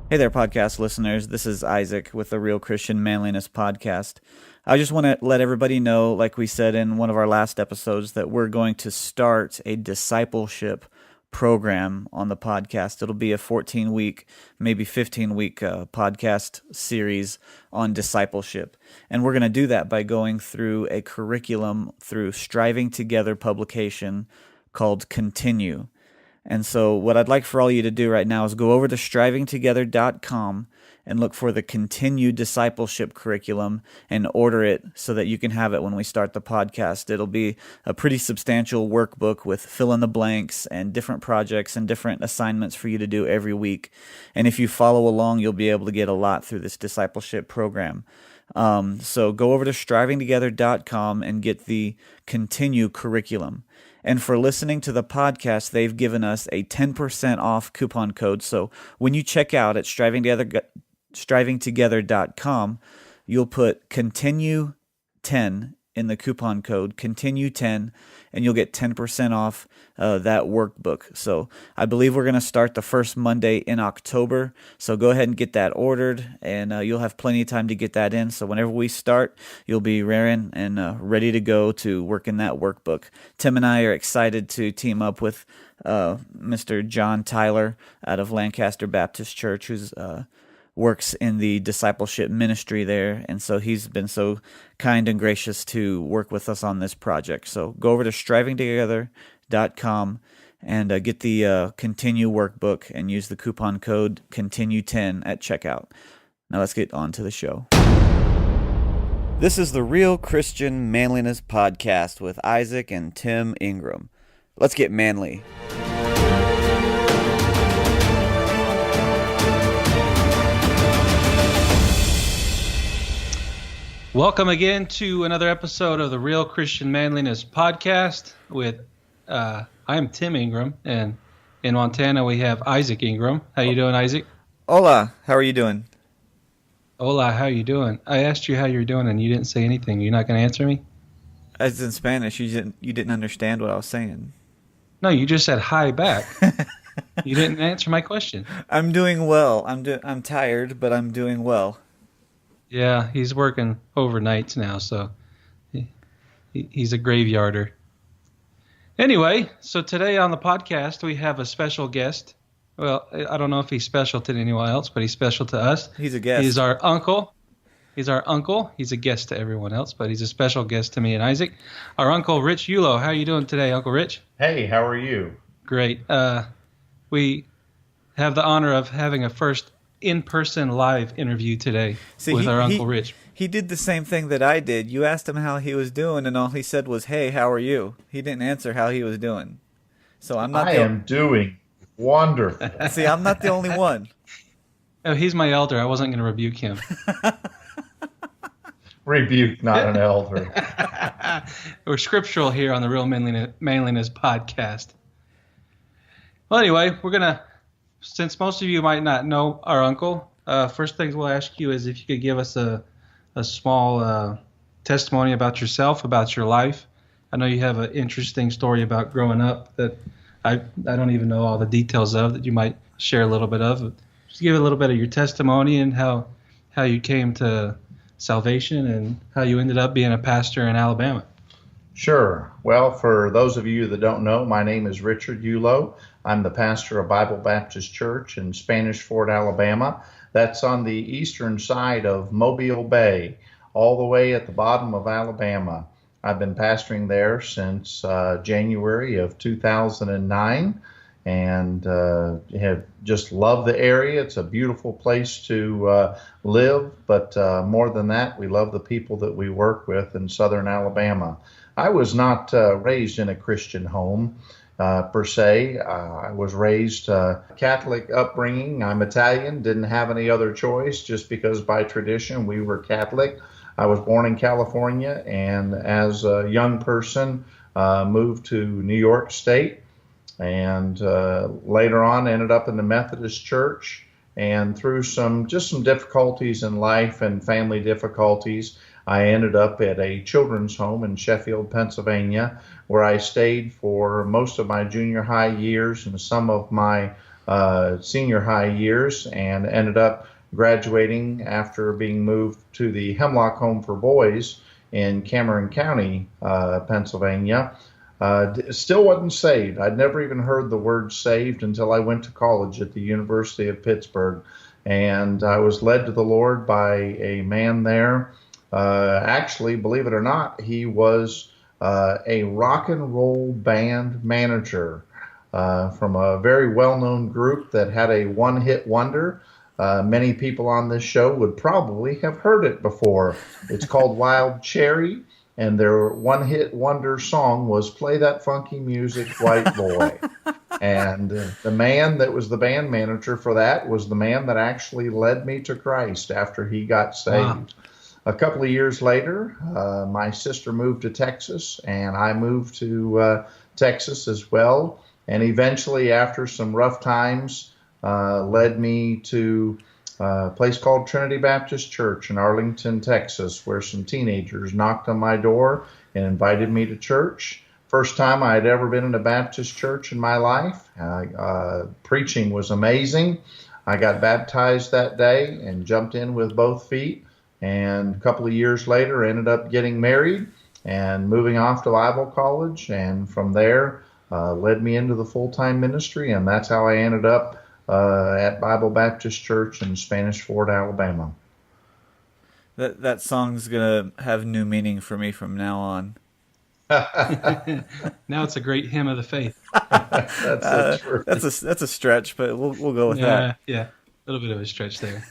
Hey there, podcast listeners. This is Isaac with the Real Christian Manliness podcast. I just want to let everybody know, like we said in one of our last episodes, that we're going to start a discipleship program on the podcast. It'll be a 14-week, maybe 15-week podcast series on discipleship. And we're going to do that by going through a curriculum through Striving Together publication called Continue. And so what I'd like for all you to do right now is go over to strivingtogether.com and look for the Continue Discipleship curriculum and order it so that you can have it when we start the podcast. It'll be a pretty substantial workbook with fill in the blanks and different projects and different assignments for you to do every week. And if you follow along, you'll be able to get a lot through this discipleship program. So go over to strivingtogether.com and get the Continue curriculum. And for listening to the podcast, they've given us a 10% off coupon code. So when you check out at strivingtogether.com, you'll put Continue 10 in the coupon code, Continue 10, and you'll get 10% off that workbook. So I believe we're going to start the first Monday in October. So go ahead and get that ordered, and you'll have plenty of time to get that in. So whenever we start, you'll be raring and ready to go to work in that workbook. Tim and I are excited to team up with Mr. John Tyler out of Lancaster Baptist Church, who's works in the discipleship ministry there, and so he's been so kind and gracious to work with us on this project. So go over to strivingtogether.com and get the Continue workbook and use the coupon code Continue10 at checkout. Now let's get on to the show. This is the Real Christian Manliness podcast with Isaac and Tim Ingram. Let's get manly. Welcome again to another episode of the Real Christian Manliness podcast with I'm Tim Ingram, and in Montana we have Isaac Ingram. How you doing, Isaac? Hola, how are you doing? Hola, how you doing? I asked you how you're doing and you didn't say anything. You're not going to answer me? As in Spanish, you didn't understand what I was saying. No, you just said hi back. You didn't answer my question. I'm doing well. I'm tired, but I'm doing well. Yeah, he's working overnights now, so he's a graveyarder. Anyway, so today on the podcast we have a special guest. Well, I don't know if he's special to anyone else, but he's special to us. He's a guest. He's our uncle. He's a guest to everyone else, but he's a special guest to me and Isaac. Our uncle, Rich Ullo. How are you doing today, Uncle Rich? Hey, how are you? Great. We have the honor of having a first in-person live interview today with our Uncle Rich. He did the same thing that I did. You asked him how he was doing, and all he said was, "Hey, how are you?" He didn't answer how he was doing. So I am doing wonderful. See, I'm not the only one. Oh, he's my elder. I wasn't going to rebuke him. Rebuke, not an elder. We're scriptural here on the Real Manliness podcast. Well, anyway, we're going to, since most of you might not know our uncle, first things we'll ask you is if you could give us a small testimony about yourself, about your life. I know you have an interesting story about growing up that I don't even know all the details of, that you might share a little bit of. Just give a little bit of your testimony and how you came to salvation and how you ended up being a pastor in Alabama. Sure. Well, for those of you that don't know, my name is Richard Ullo. I'm the pastor of Bible Baptist Church in Spanish Fort, Alabama. That's on the eastern side of Mobile Bay, all the way at the bottom of Alabama. I've been pastoring there since January of 2009 and have just loved the area. It's a beautiful place to live, but more than that, we love the people that we work with in southern Alabama. I was not raised in a Christian home per se. I was raised Catholic upbringing. I'm Italian, didn't have any other choice just because by tradition we were Catholic. I was born in California and as a young person moved to New York State and later on ended up in the Methodist Church. And through some difficulties in life and family difficulties, I ended up at a children's home in Sheffield, Pennsylvania, where I stayed for most of my junior high years and some of my senior high years and ended up graduating after being moved to the Hemlock Home for Boys in Cameron County, Pennsylvania. Still wasn't saved. I'd never even heard the word saved until I went to college at the University of Pittsburgh. And I was led to the Lord by a man there. Actually, believe it or not, he was a rock and roll band manager from a very well-known group that had a one-hit wonder. Many people on this show would probably have heard it before. It's called Wild Cherry, and their one-hit wonder song was Play That Funky Music, White Boy. And the man that was the band manager for that was the man that actually led me to Christ after he got saved. Wow. A couple of years later, my sister moved to Texas, and I moved to Texas as well. And eventually, after some rough times, led me to a place called Trinity Baptist Church in Arlington, Texas, where some teenagers knocked on my door and invited me to church. First time I had ever been in a Baptist church in my life. Preaching was amazing. I got baptized that day and jumped in with both feet. And a couple of years later, ended up getting married and moving off to Bible college. And from there, led me into the full-time ministry. And that's how I ended up at Bible Baptist Church in Spanish Fort, Alabama. That song's going to have new meaning for me from now on. Now it's a great hymn of the faith. That's a stretch, but we'll go with that. Yeah, a little bit of a stretch there.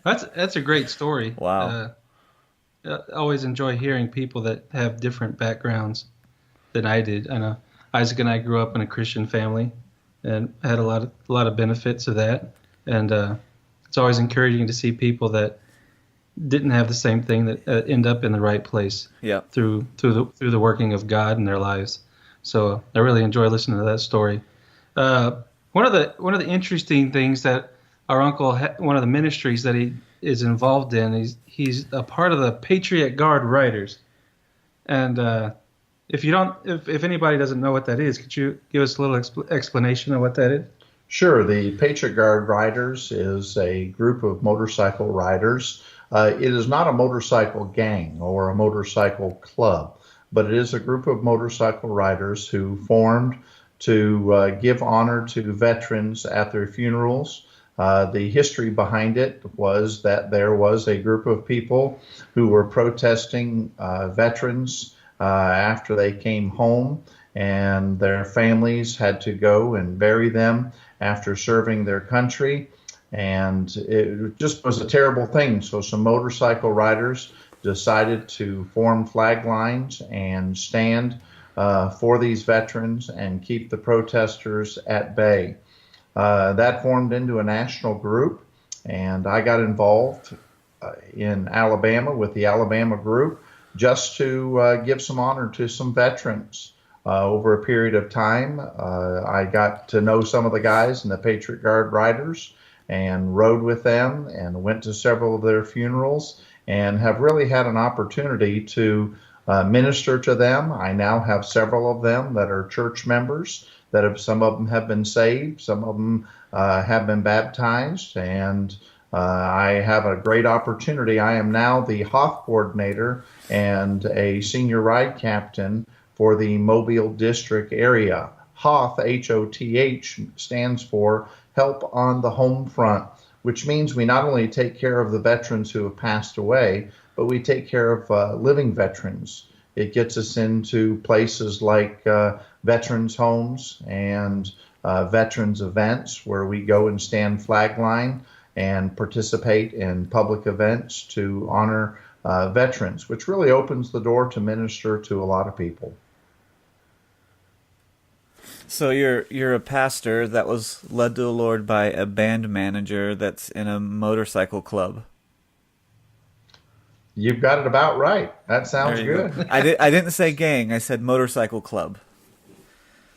That's a great story. Wow. I always enjoy hearing people that have different backgrounds than I did. I know Isaac and I grew up in a Christian family and had a lot of benefits of that. And it's always encouraging to see people that didn't have the same thing that end up in the right place. Yeah. Through the working of God in their lives. So I really enjoy listening to that story. One of the interesting things that our uncle, one of the ministries that he is involved in, he's a part of the Patriot Guard Riders. And if anybody doesn't know what that is, could you give us a little explanation of what that is? Sure. The Patriot Guard Riders is a group of motorcycle riders. It is not a motorcycle gang or a motorcycle club, but it is a group of motorcycle riders who formed to give honor to veterans at their funerals. The history behind it was that there was a group of people who were protesting veterans after they came home, and their families had to go and bury them after serving their country. And it just was a terrible thing. So some motorcycle riders decided to form flag lines and stand for these veterans and keep the protesters at bay. That formed into a national group, and I got involved in Alabama with the Alabama group just to give some honor to some veterans. Over a period of time, I got to know some of the guys in the Patriot Guard Riders and rode with them and went to several of their funerals and have really had an opportunity to minister to them. I now have several of them that are church members, some of them have been saved, some of them have been baptized, and I have a great opportunity. I am now the Hoth coordinator and a senior ride captain for the Mobile district area. Hoth, H-O-T-H, stands for Help on the Home Front, which means we not only take care of the veterans who have passed away, but we take care of living veterans. It gets us into places like veterans' homes and veterans events where we go and stand flag line and participate in public events to honor veterans, which really opens the door to minister to a lot of people. So you're a pastor that was led to the Lord by a band manager that's in a motorcycle club. You've got it about right. That sounds good. I didn't say gang. I said motorcycle club.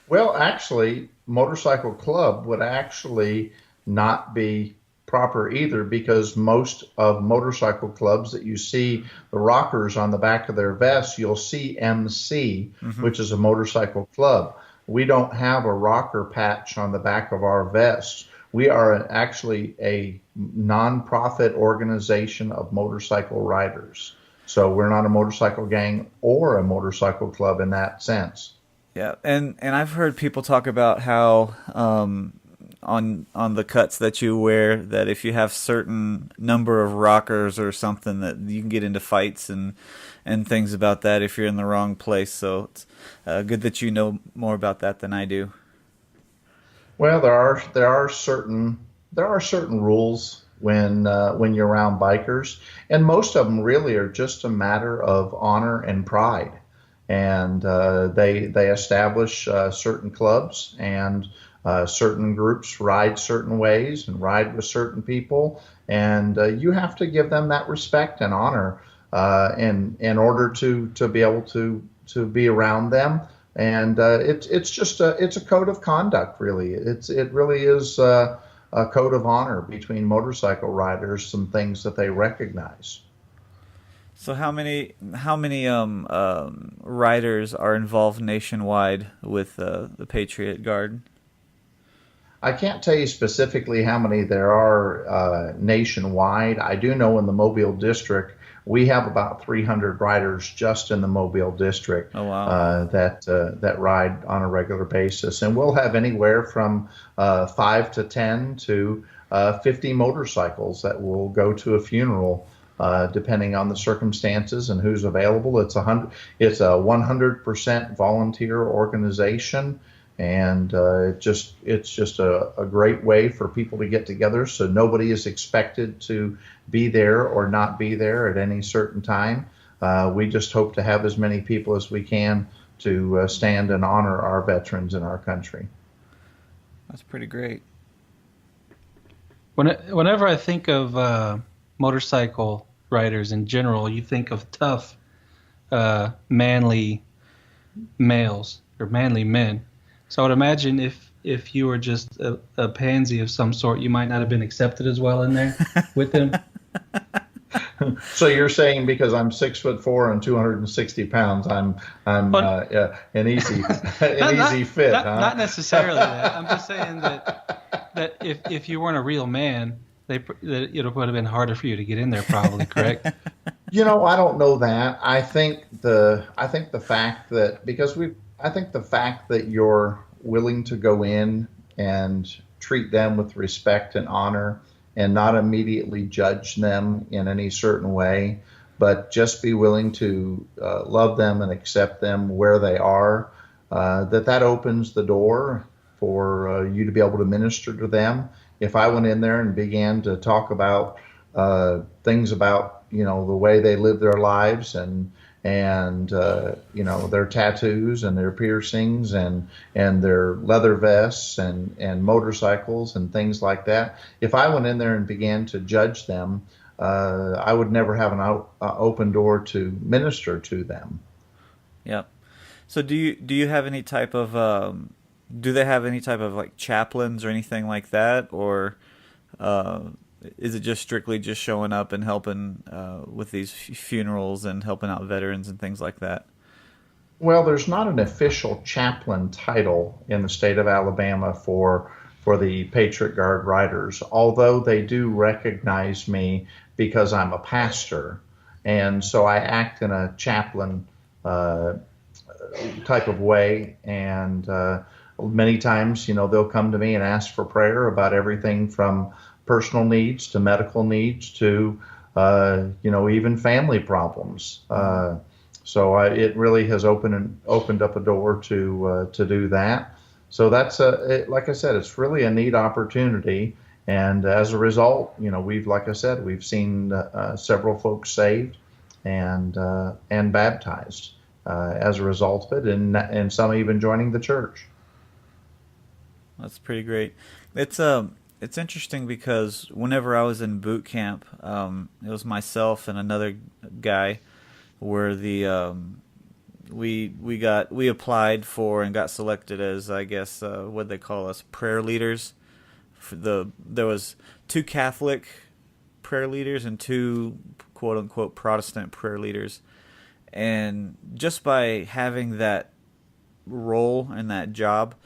Well, actually, motorcycle club would actually not be proper either, because most of motorcycle clubs that you see the rockers on the back of their vests, you'll see MC, which is a motorcycle club. We don't have a rocker patch on the back of our vests. We are actually a nonprofit organization of motorcycle riders. So we're not a motorcycle gang or a motorcycle club in that sense. Yeah, and I've heard people talk about how on the cuts that you wear, that if you have certain number of rockers or something, that you can get into fights and things about that if you're in the wrong place. So it's good that you know more about that than I do. Well, there are certain rules when you're around bikers, and most of them really are just a matter of honor and pride. And they establish certain clubs, and certain groups ride certain ways and ride with certain people, and you have to give them that respect and honor in order to be able to be around them. And it's a code of conduct, really. It really is a code of honor between motorcycle riders, some things that they recognize. So how many riders are involved nationwide with the Patriot Guard? I can't tell you specifically how many there are nationwide. I do know in the Mobile district we have about 300 riders just in the Mobile district. Oh, wow. That ride on a regular basis, and we'll have anywhere from 5 to 10 to 50 motorcycles that will go to a funeral. Depending on the circumstances and who's available. It's a 100% volunteer organization, and it's just a great way for people to get together. So nobody is expected to be there or not be there at any certain time. We just hope to have as many people as we can to stand and honor our veterans in our country. That's pretty great. Whenever I think of motorcycle riders in general, you think of tough, manly males or manly men. So I would imagine if you were just a pansy of some sort, you might not have been accepted as well in there with them. So you're saying because I'm 6'4" and 260 pounds, I'm an easy fit, huh? Not necessarily that. I'm just saying that if you weren't a real man, that it would have been harder for you to get in there, probably. Correct? I don't know that. I think the fact that you're willing to go in and treat them with respect and honor, and not immediately judge them in any certain way, but just be willing to love them and accept them where they are, that opens the door for you to be able to minister to them. If I went in there and began to talk about things about the way they live their lives and their tattoos and their piercings and their leather vests and motorcycles and things like that, if I went in there and began to judge them, I would never have an open door to minister to them. Yep. So do you have any type of do they have any type of like chaplains or anything like that, or is it just strictly just showing up and helping with these funerals and helping out veterans and things like that? Well, there's not an official chaplain title in the state of Alabama for the Patriot Guard Riders, although they do recognize me because I'm a pastor, and so I act in a chaplain type of way, and many times, they'll come to me and ask for prayer about everything from personal needs to medical needs to, even family problems. So it really has opened up a door to do that. So that's like I said, it's really a neat opportunity. And as a result, we've seen several folks saved and baptized as a result of it, and some even joining the church. That's pretty great. It's interesting because whenever I was in boot camp, it was myself and another guy where we applied for and got selected as, I guess, what they call us, prayer leaders. There was 2 Catholic prayer leaders and 2 quote unquote Protestant prayer leaders, and just by having that role and that job,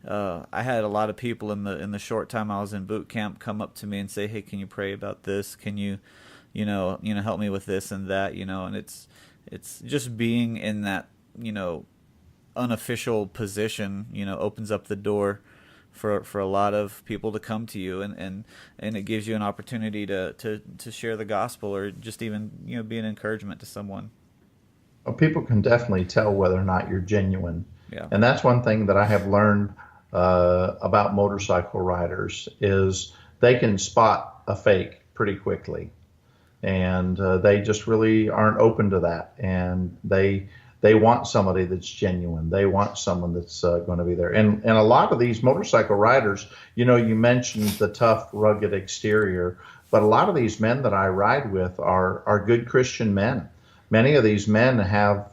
I had a lot of people in the short time I was in boot camp come up to me and say, "Hey, can you pray about this? Can you, help me with this and that?" And it's just being in that, unofficial position, opens up the door for a lot of people to come to you, and it gives you an opportunity to share the gospel, or just even be an encouragement to someone. Well, people can definitely tell whether or not you're genuine. Yeah. And that's one thing that I have learned about motorcycle riders is they can spot a fake pretty quickly, and they just really aren't open to that, and they want somebody that's genuine. They want someone that's going to be there. And a lot of these motorcycle riders, you mentioned the tough, rugged exterior, but a lot of these men that I ride with are good Christian men. Many of these men have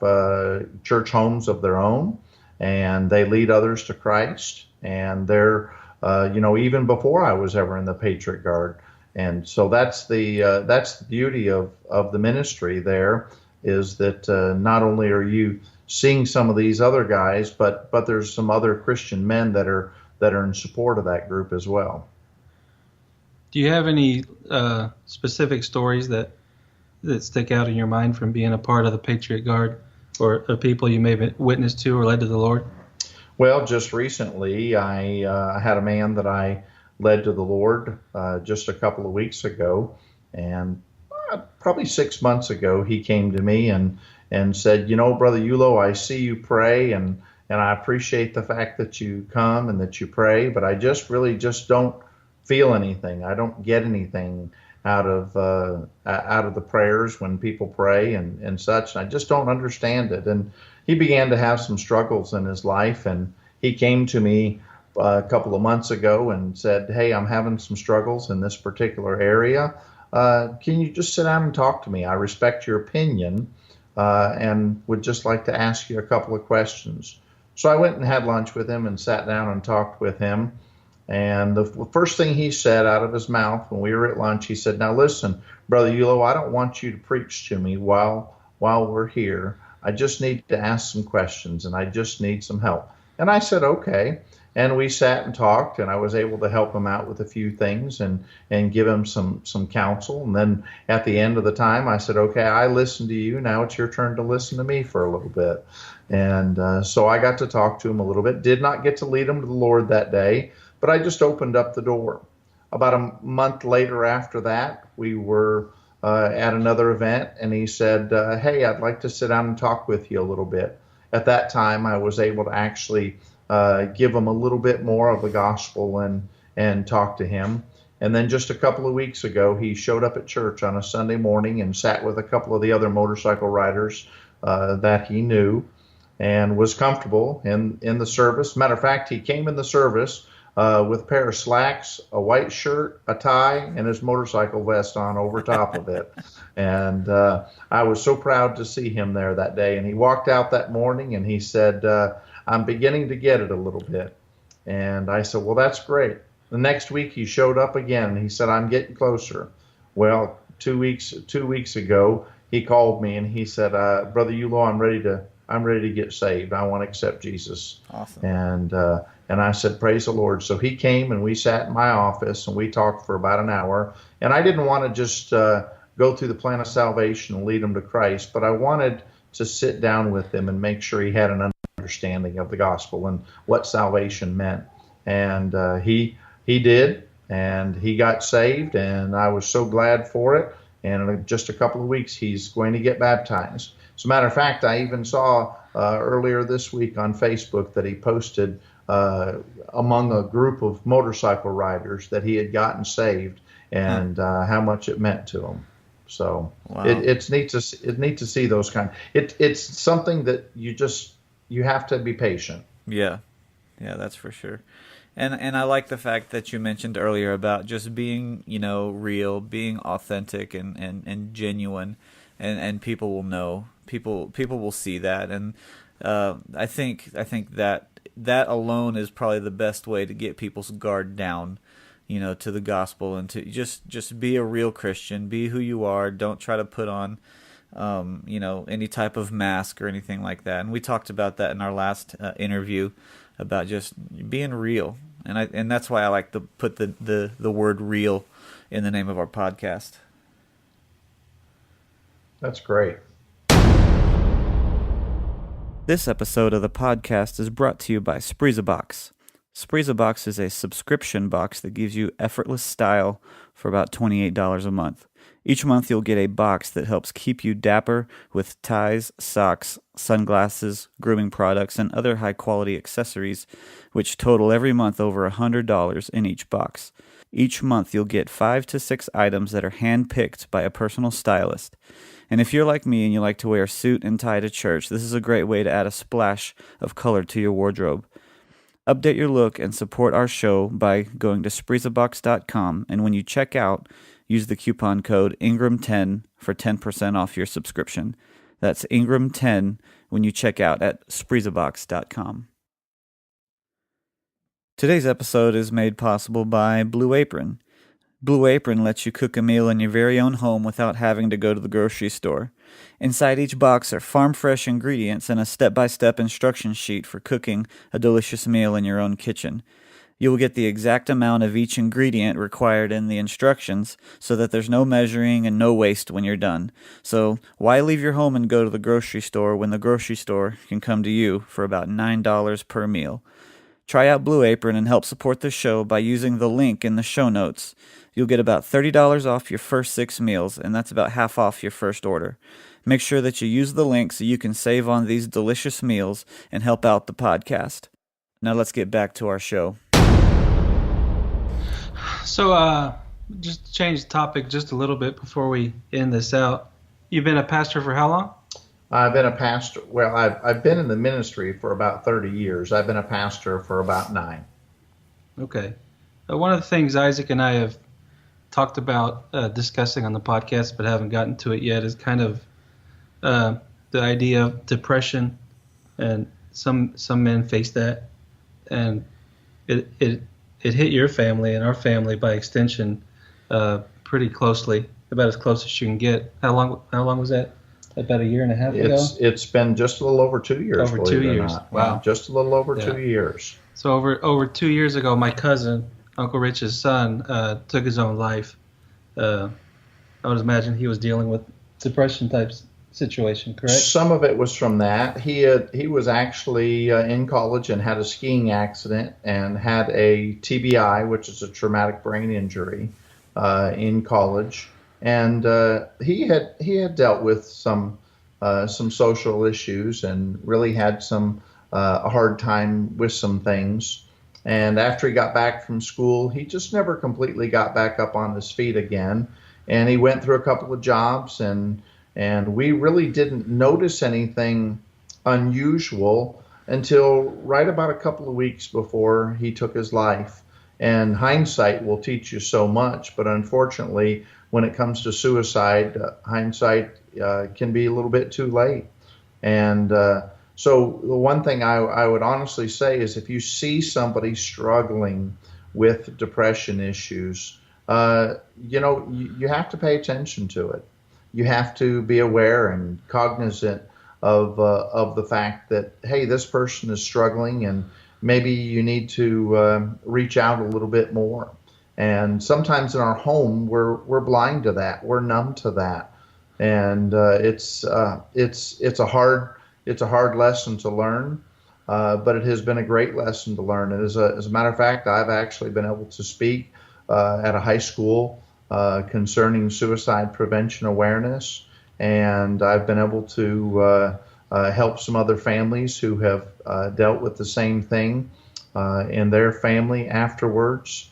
church homes of their own, and they lead others to Christ. And they're, even before I was ever in the Patriot Guard. And so that's the beauty of the ministry there, is that not only are you seeing some of these other guys, but there's some other Christian men that are in support of that group as well. Do you have any specific stories that stick out in your mind from being a part of the Patriot Guard, or people you may have witnessed to or led to the Lord? Well, just recently, I had a man that I led to the Lord just a couple of weeks ago, and probably 6 months ago, he came to me and said, Brother Ullo, I see you pray, and I appreciate the fact that you come and that you pray, but I really don't feel anything. I don't get anything out of the prayers when people pray and such. And I just don't understand it. And he began to have some struggles in his life, and he came to me a couple of months ago and said, "Hey, I'm having some struggles in this particular area. Can you just sit down and talk to me? I respect your opinion and would just like to ask you a couple of questions." So I went and had lunch with him and sat down and talked with him. And the first thing he said out of his mouth when we were at lunch, he said, "Now listen, Brother Ullo, I don't want you to preach to me while we're here. I just need to ask some questions, and I just need some help." And I said, "Okay." And we sat and talked, and I was able to help him out with a few things and give him some counsel. And then at the end of the time, I said, "Okay, I listened to you. Now it's your turn to listen to me for a little bit." And so I got to talk to him a little bit. Did not get to lead him to the Lord that day, but I just opened up the door. About a month later after that, we were at another event, and he said, "Hey, I'd like to sit down and talk with you a little bit." At that time, I was able to actually give him a little bit more of the gospel and talk to him. And then just a couple of weeks ago, he showed up at church on a Sunday morning and sat with a couple of the other motorcycle riders that he knew, and was comfortable in the service. Matter of fact, he came in the service with a pair of slacks, a white shirt, a tie, and his motorcycle vest on over top of it. And I was so proud to see him there that day. And he walked out that morning and he said, "I'm beginning to get it a little bit." And I said, "Well, that's great." The next week he showed up again and he said, "I'm getting closer." Well, 2 weeks ago, he called me and he said, "Brother Ullo, I'm ready to get saved. I want to accept Jesus." Awesome. And I said, "Praise the Lord." So he came and we sat in my office and we talked for about an hour. And I didn't want to just go through the plan of salvation and lead him to Christ, but I wanted to sit down with him and make sure he had an understanding of the gospel and what salvation meant. And he did, and he got saved, and I was so glad for it. And in just a couple of weeks, he's going to get baptized. As a matter of fact, I even saw earlier this week on Facebook that he posted among a group of motorcycle riders that he had gotten saved, and how much it meant to him. So wow. It's neat to see those kind. It's something that you have to be patient. Yeah, that's for sure. And I like the fact that you mentioned earlier about just being, real, being authentic and genuine, and people will know. People will see that, and I think that alone is probably the best way to get people's guard down, to the gospel, and to just be a real Christian, be who you are. Don't try to put on, any type of mask or anything like that. And we talked about that in our last interview. about just being real. And that's why I like to put the word real in the name of our podcast. That's great. This episode of the podcast is brought to you by Spreezabox. Spreezabox is a subscription box that gives you effortless style for about $28 a month. Each month you'll get a box that helps keep you dapper with ties, socks, sunglasses, grooming products, and other high-quality accessories, which total every month over $100 in each box. Each month you'll get 5 to 6 items that are hand-picked by a personal stylist. And if you're like me and you like to wear a suit and tie to church, this is a great way to add a splash of color to your wardrobe. Update your look and support our show by going to Spreezabox.com, and when you check out, use the coupon code Ingram10 for 10% off your subscription. That's Ingram10 when you check out at Spreezabox.com. Today's episode is made possible by Blue Apron. Blue Apron lets you cook a meal in your very own home without having to go to the grocery store. Inside each box are farm-fresh ingredients and a step-by-step instruction sheet for cooking a delicious meal in your own kitchen. You will get the exact amount of each ingredient required in the instructions so that there's no measuring and no waste when you're done. So why leave your home and go to the grocery store when the grocery store can come to you for about $9 per meal? Try out Blue Apron and help support the show by using the link in the show notes. You'll get about $30 off your first 6 meals, and that's about half off your first order. Make sure that you use the link so you can save on these delicious meals and help out the podcast. Now let's get back to our show. So, just to change the topic just a little bit before we end this out. You've been a pastor for how long? I've been a pastor. Well, I've been in the ministry for about 30 years. I've been a pastor for about 9. Okay. One of the things Isaac and I have talked about discussing on the podcast, but haven't gotten to it yet, is kind of the idea of depression, and some men face that, and it hit your family and our family by extension pretty closely, about as close as you can get. How long was that? About a year and a half ago? It's been just a little over 2 years. Over 2 years. Wow. Just a little over 2 years. So over 2 years ago, my cousin, Uncle Rich's son, took his own life. I would imagine he was dealing with depression type situation, correct? Some of it was from that. He was actually in college and had a skiing accident and had a TBI, which is a traumatic brain injury, in college. And he had dealt with some social issues and really had a hard time with some things. And after he got back from school, he just never completely got back up on his feet again. And he went through a couple of jobs, and we really didn't notice anything unusual until right about a couple of weeks before he took his life. And hindsight will teach you so much, but unfortunately, when it comes to suicide, hindsight can be a little bit too late. And so the one thing I would honestly say is if you see somebody struggling with depression issues, you have to pay attention to it. You have to be aware and cognizant of the fact that, hey, this person is struggling, and maybe you need to reach out a little bit more. And sometimes in our home, we're blind to that. We're numb to that, and it's a hard lesson to learn, but it has been a great lesson to learn. And as a matter of fact, I've actually been able to speak at a high school concerning suicide prevention awareness, and I've been able to help some other families who have dealt with the same thing in their family afterwards.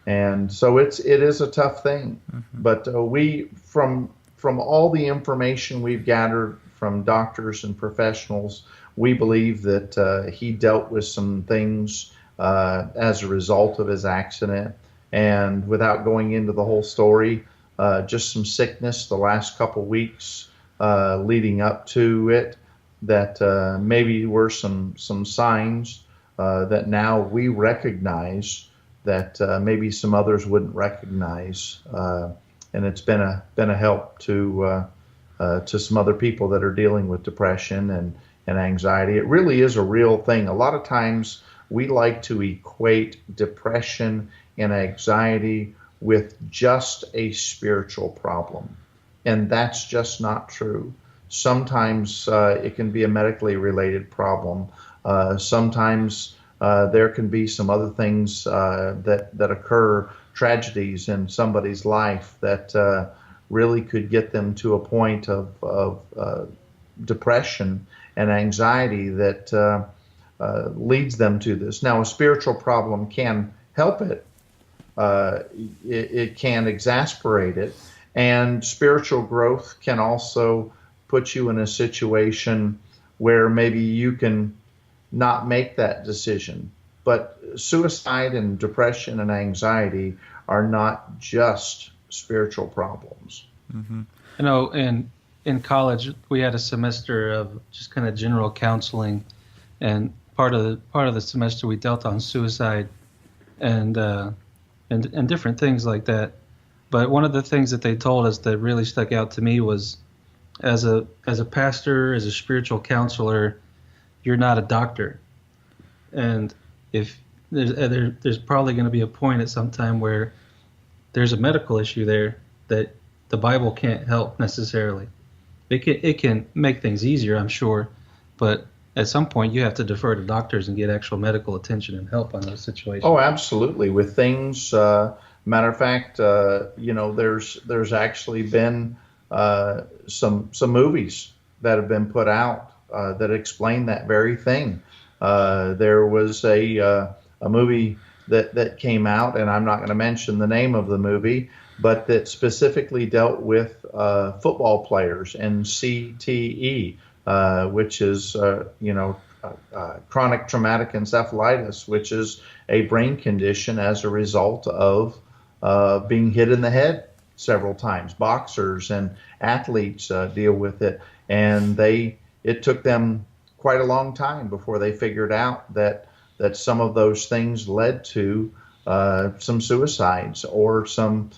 And so it is a tough thing, but we from all the information we've gathered from doctors and professionals, we believe that he dealt with some things as a result of his accident. And without going into the whole story, just some sickness the last couple weeks leading up to it that maybe were some signs that now we recognize that maybe some others wouldn't recognize, and it's been a help to some other people that are dealing with depression and anxiety. It really is a real thing. A lot of times we like to equate depression and anxiety with just a spiritual problem. And that's just not true. Sometimes it can be a medically related problem. Sometimes there can be some other things that occur, tragedies in somebody's life that really could get them to a point of depression and anxiety that leads them to this. Now, a spiritual problem can help it. It can exasperate it. And spiritual growth can also put you in a situation where maybe you can not make that decision. But suicide and depression and anxiety are not just spiritual problems. Mm-hmm. You know, in college, we had a semester of just kind of general counseling, and part of the semester we dealt on suicide and different things like that. But one of the things that they told us that really stuck out to me was, as a pastor, as a spiritual counselor, you're not a doctor, and if there's probably going to be a point at some time where there's a medical issue there that the Bible can't help necessarily. It can make things easier, I'm sure, but at some point you have to defer to doctors and get actual medical attention and help on those situations. Oh, absolutely. With things, matter of fact, there's actually been some movies that have been put out that explain that very thing. There was a movie that came out, and I'm not going to mention the name of the movie, but that specifically dealt with football players and CTE, which is chronic traumatic encephalitis, which is a brain condition as a result of being hit in the head several times. Boxers and athletes deal with it, and it took them quite a long time before they figured out that some of those things led to some suicides or some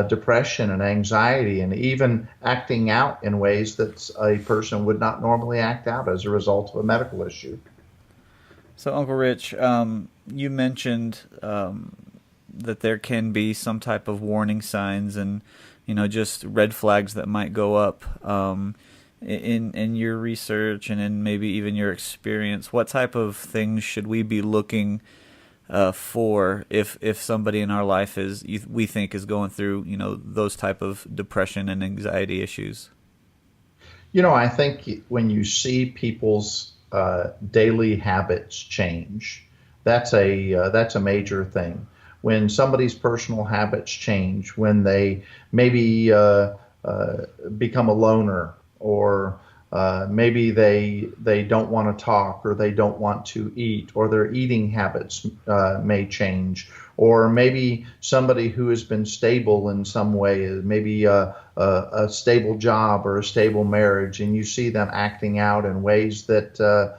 depression and anxiety, and even acting out in ways that a person would not normally act out as a result of a medical issue. So, Uncle Rich, you mentioned that there can be some type of warning signs and, just red flags that might go up. In your research and in maybe even your experience, what type of things should we be looking for if somebody in our life we think is going through those type of depression and anxiety issues? I think when you see people's daily habits change, that's a major thing. When somebody's personal habits change, when they maybe become a loner, or maybe they don't want to talk, or they don't want to eat, or their eating habits may change, or maybe somebody who has been stable in some way, maybe a stable job or a stable marriage, and you see them acting out in ways that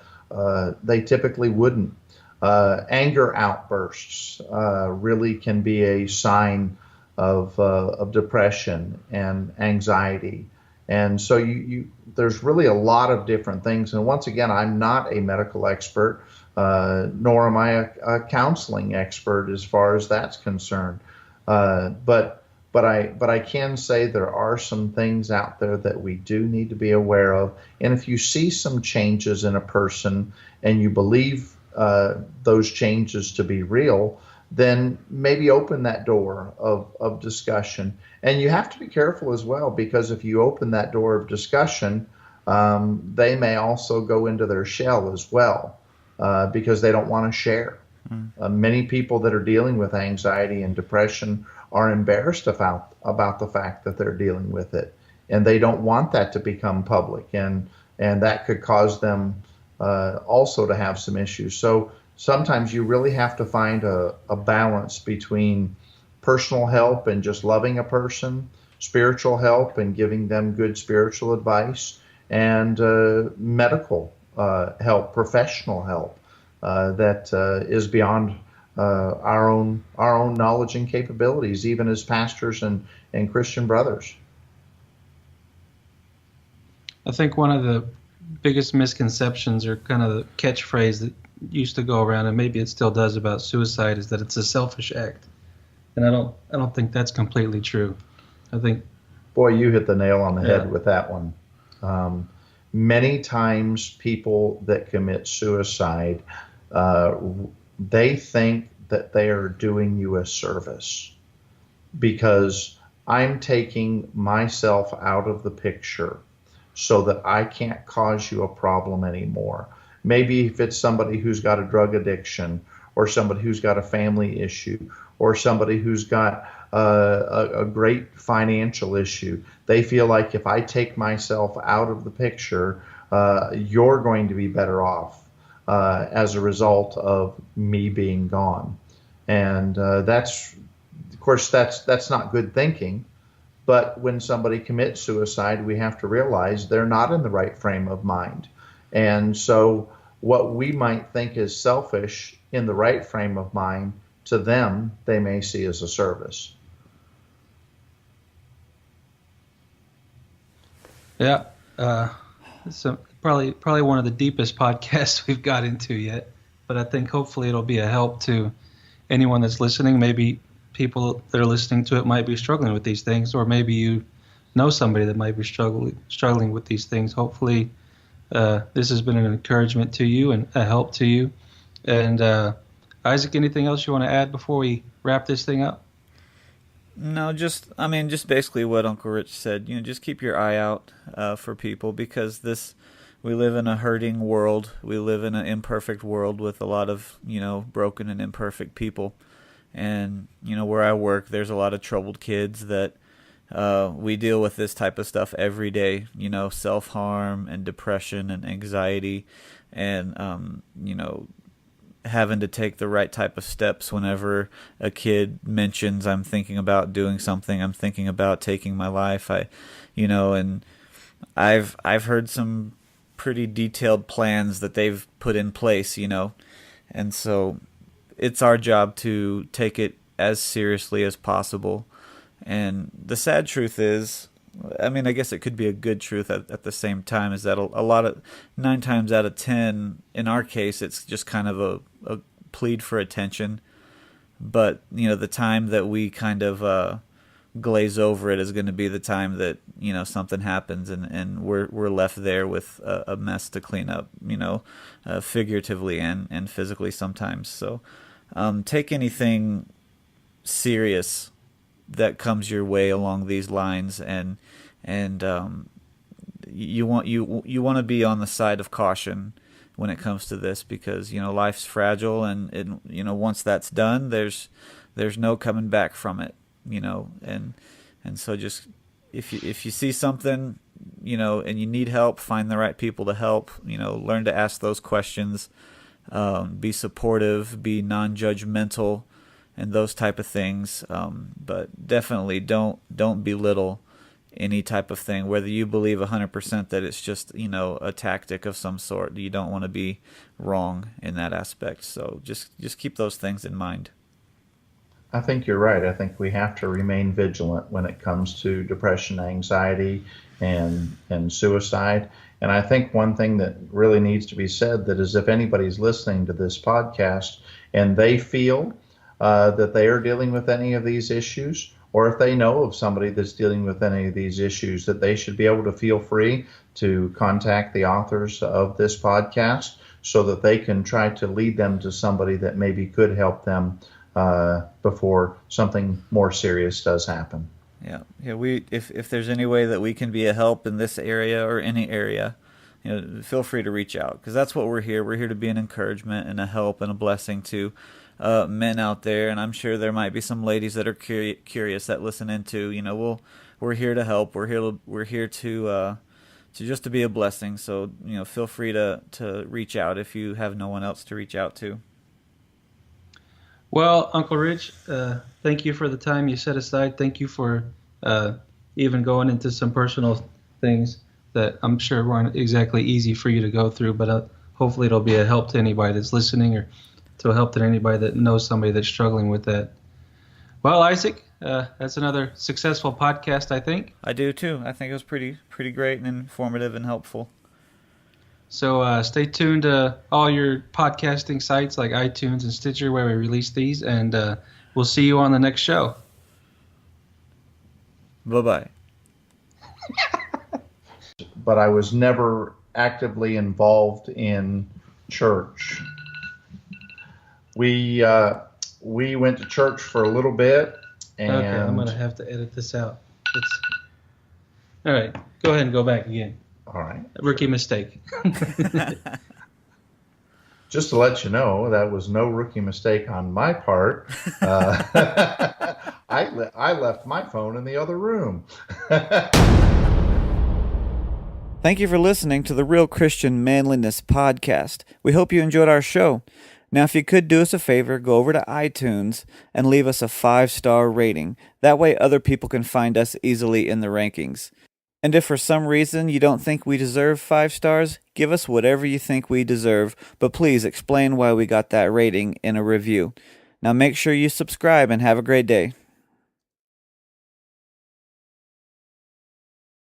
they typically wouldn't. Anger outbursts really can be a sign of depression and anxiety. And so there's really a lot of different things. And once again, I'm not a medical expert, nor am I a counseling expert as far as that's concerned. But I can say there are some things out there that we do need to be aware of. And if you see some changes in a person and you believe those changes to be real, then maybe open that door of discussion. And you have to be careful as well, because if you open that door of discussion, they may also go into their shell as well, because they don't want to share. Many people that are dealing with anxiety and depression are embarrassed about the fact that they're dealing with it, and they don't want that to become public, and that could cause them also to have some issues. So sometimes you really have to find a balance between personal help and just loving a person, spiritual help and giving them good spiritual advice, and medical help, professional help that is beyond our own knowledge and capabilities, even as pastors and Christian brothers. I think one of the biggest misconceptions, or kind of the catchphrase used to go around, and maybe it still does, about suicide is that it's a selfish act. And I don't think that's completely true. I think, boy, you hit the nail on the Yeah. head with that one. Many times people that commit suicide, they think that they are doing you a service because I'm taking myself out of the picture so that I can't cause you a problem anymore. Maybe if it's somebody who's got a drug addiction, or somebody who's got a family issue, or somebody who's got a great financial issue, they feel like if I take myself out of the picture, you're going to be better off as a result of me being gone. And that's, of course, that's not good thinking. But when somebody commits suicide, we have to realize they're not in the right frame of mind. And so what we might think is selfish in the right frame of mind, to them, they may see as a service. Yeah, it's probably one of the deepest podcasts we've got into yet. But I think hopefully it'll be a help to anyone that's listening. Maybe people that are listening to it might be struggling with these things, or maybe you know somebody that might be struggling with these things. Hopefully this has been an encouragement to you and a help to you. And Isaac, anything else you want to add before we wrap this thing up? No, just basically what Uncle Rich said. Just keep your eye out for people, because we live in a hurting world. We live in an imperfect world with a lot of, broken and imperfect people. And, where I work, there's a lot of troubled kids that we deal with this type of stuff every day, self-harm and depression and anxiety and, having to take the right type of steps whenever a kid mentions, I'm thinking about doing something, I'm thinking about taking my life. And I've heard some pretty detailed plans that they've put in place, and so it's our job to take it as seriously as possible. And the sad truth is, I guess it could be a good truth at the same time, is that a lot of 9 times out of 10, in our case, it's just kind of a plead for attention. But, the time that we kind of glaze over it is going to be the time that, something happens and we're left there with a mess to clean up, figuratively and physically sometimes. So take anything serious that comes your way along these lines, and you want to be on the side of caution when it comes to this, because life's fragile, and once that's done, there's no coming back from it, and so just if you see something, and you need help, find the right people to help, learn to ask those questions, be supportive, be non-judgmental, and those type of things, but definitely don't belittle any type of thing, whether you believe 100% that it's just a tactic of some sort. You don't want to be wrong in that aspect, so just keep those things in mind. I think you're right. I think we have to remain vigilant when it comes to depression, anxiety, and suicide. And I think one thing that really needs to be said, that is, if anybody's listening to this podcast and they feel that they are dealing with any of these issues, or if they know of somebody that's dealing with any of these issues, that they should be able to feel free to contact the authors of this podcast so that they can try to lead them to somebody that maybe could help them before something more serious does happen. Yeah. If there's any way that we can be a help in this area or any area, feel free to reach out, because that's what we're here. We're here to be an encouragement and a help and a blessing to men out there, and I'm sure there might be some ladies that are curious that listen into. We're here to help. We're here to just to be a blessing. So feel free to reach out if you have no one else to reach out to. Well, Uncle Rich, thank you for the time you set aside. Thank you for even going into some personal things that I'm sure weren't exactly easy for you to go through, but hopefully it'll be a help to anybody that's listening, or to help to anybody that knows somebody that's struggling with that. Well, Isaac, that's another successful podcast, I think. I do too. I think it was pretty great and informative and helpful. So stay tuned to all your podcasting sites like iTunes and Stitcher where we release these, and we'll see you on the next show. Bye-bye. But I was never actively involved in church. We went to church for a little bit, and Okay, I'm going to have to edit this out. All right, go ahead and go back again. all right. Rookie mistake. Just to let you know, that was no rookie mistake on my part. I left my phone in the other room. Thank you for listening to the Real Christian Manliness podcast. We hope you enjoyed our show. Now, if you could do us a favor, go over to iTunes and leave us a 5-star rating. That way other people can find us easily in the rankings. And if for some reason you don't think we deserve 5 stars, give us whatever you think we deserve, but please explain why we got that rating in a review. Now make sure you subscribe and have a great day.